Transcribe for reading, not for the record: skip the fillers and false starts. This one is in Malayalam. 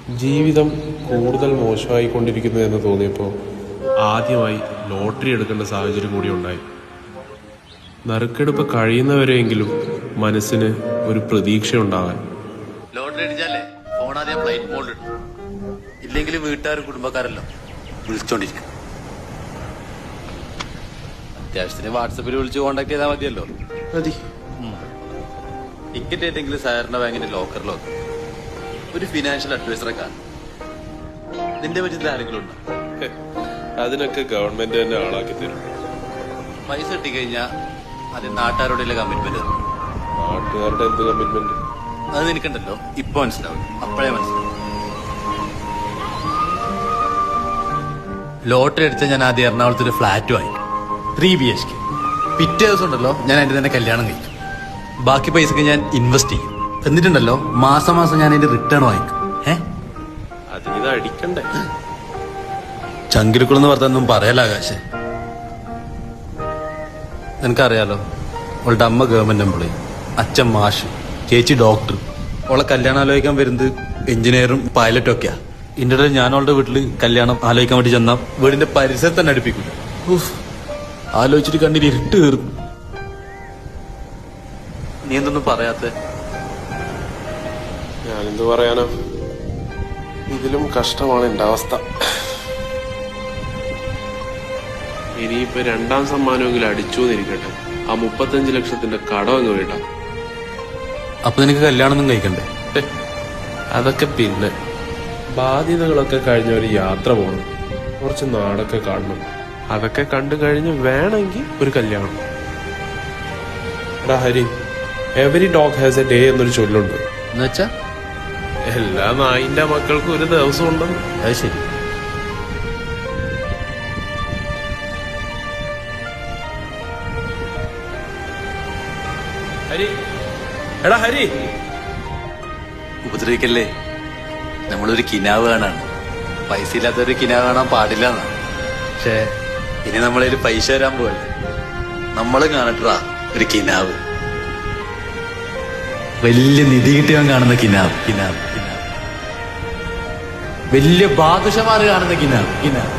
ജീവിതം കൂടുതൽ മോശമായിക്കൊണ്ടിരിക്കുന്നു എന്ന് തോന്നിയപ്പോൾ ആദ്യമായി ലോട്ടറി എടുക്കേണ്ട സാഹചര്യം കൂടി ഉണ്ടായി. നറുക്കെടുപ്പ് കഴിയുന്നവരെങ്കിലും മനസ്സിന് ഒരു പ്രതീക്ഷ ഉണ്ടാകാൻ. ലോട്ടറി അടിച്ചാലേ ഫോൺ ആദ്യം ഫ്ലൈറ്റ് മോഡിലിടും, ഇല്ലെങ്കിൽ വീട്ടുകാരും കുടുംബക്കാരല്ലോ വിളിച്ചോണ്ടിരിക്കും. അത്യാവശ്യത്തിന് വാട്സപ്പിൽ വിളിച്ച് കോണ്ടാക്ട് ചെയ്താൽ മതിയല്ലോ. മതി. ടിക്കറ്റ് ആയിട്ടെങ്കിലും സഹകരണ ബാങ്കിന്റെ ലോക്കറിലോ ഒരു ഫിനാൻഷ്യൽ അഡ്വൈസറെ കാണും. നിന്റെ പറ്റി ആരെങ്കിലും ഉണ്ടോ? അതിനൊക്കെ ഗവൺമെന്റ് തന്നെ ആളാക്കി തരും. പൈസ കിട്ടിക്കഴിഞ്ഞാൽ അത് നാട്ടുകാരോടുള്ള കമ്മിറ്റ്മെന്റ്. നാട്ടുകാരുടെ എന്ത് കമ്മിറ്റ്മെന്റ്? അത് നിനക്കുണ്ടല്ലോ, ഇപ്പൊ മനസ്സിലാവും, അപ്പോഴേ മനസ്സിലാവും. ലോട്ടറി അടിച്ചാൽ ഞാൻ ആദ്യം എറണാകുളത്ത് ഒരു ഫ്ലാറ്റ് വാങ്ങിക്കും, 3 BHK. പിറ്റേ ദിവസം ഉണ്ടല്ലോ ഞാൻ അതിന്റെ തന്നെ കല്യാണം കഴിക്കും. ബാക്കി പൈസക്ക് ഞാൻ ഇൻവെസ്റ്റ് ചെയ്യും. എന്നിട്ടുണ്ടല്ലോ മാസം മാസം ഞാൻ അതിന്റെ റിട്ടേൺ വാങ്ങിക്കും. അതിനിത് അടിക്കണ്ടേ? ചങ്കിരിക്കുളെന്ന് പറഞ്ഞൊന്നും പറയല ആകാശേ. നിനക്കറിയാലോ, അവളുടെ അമ്മ ഗവൺമെന്റ് എംപ്ലോയി, അച്ഛൻ മാഷ്, ചേച്ചി ഡോക്ടർ. അവളെ കല്യാണം ആലോചിക്കാൻ വരുന്നത് എഞ്ചിനീയറും പൈലറ്റും ഒക്കെയാ. ഇതിന്റെ ഞാൻ അവളുടെ വീട്ടില് കല്യാണം ആലോചിക്കാൻ വേണ്ടി ചെന്നാ വീടിന്റെ പരിസരത്ത് തന്നെ അടുപ്പിക്കും. ആലോചിച്ചിട്ട് കണ്ണിൽ ഇരുട്ട് കയറും. നീ എന്തൊന്നും പറയാത്തെ? ഞാനെന്ത് പറയാനാ, ഇതിലും കഷ്ടമാണ് എന്റെ അവസ്ഥ. ഇനിയിപ്പോ 2ാം സമ്മാനമെങ്കിലും അടിച്ചു എന്നിരിക്കട്ടെ, ആ 35 ലക്ഷത്തിന്റെ കടം അങ്ങ് വീട്ടാം. അപ്പൊ നിനക്ക് കല്യാണം ഒന്നും കഴിക്കണ്ടേ? അതൊക്കെ പിന്നെ. ബാധ്യതകളൊക്കെ കഴിഞ്ഞ ഒരു യാത്ര പോകണം, കുറച്ച് നാടൊക്കെ കാണണം. അതൊക്കെ കണ്ടു കഴിഞ്ഞ് വേണമെങ്കിൽ ഒരു കല്യാണം. എടാ Hari, every dog has A day എന്നൊരു ചൊല്ലുണ്ട്. എന്നുവെച്ചാ എല്ലാ നായിന്റെ മക്കൾക്കും ഒരു ദിവസം ഉണ്ടെന്ന്. അത് ശരി. ഹരി, എടാ ഹരി, ഉപദ്രവിക്കല്ലേ. നമ്മളൊരു കിനാവ് കാണാണ്. പൈസ ഇല്ലാത്തൊരു കിനാവ് കാണാൻ പാടില്ല എന്നാണ്. പക്ഷേ ഇനി നമ്മളൊരു പൈസ തരാൻ പോവല്ലേ, നമ്മള് കാണട്ടാ ഒരു കിനാവ്. വലിയ നിധി കിട്ടിയവൻ കാണുന്ന കിനാവ്, കിനാവ്, കിനാവ്. വലിയ ബാദുഷമാര് കാണുന്ന കിനാവ്, കിനാവ്.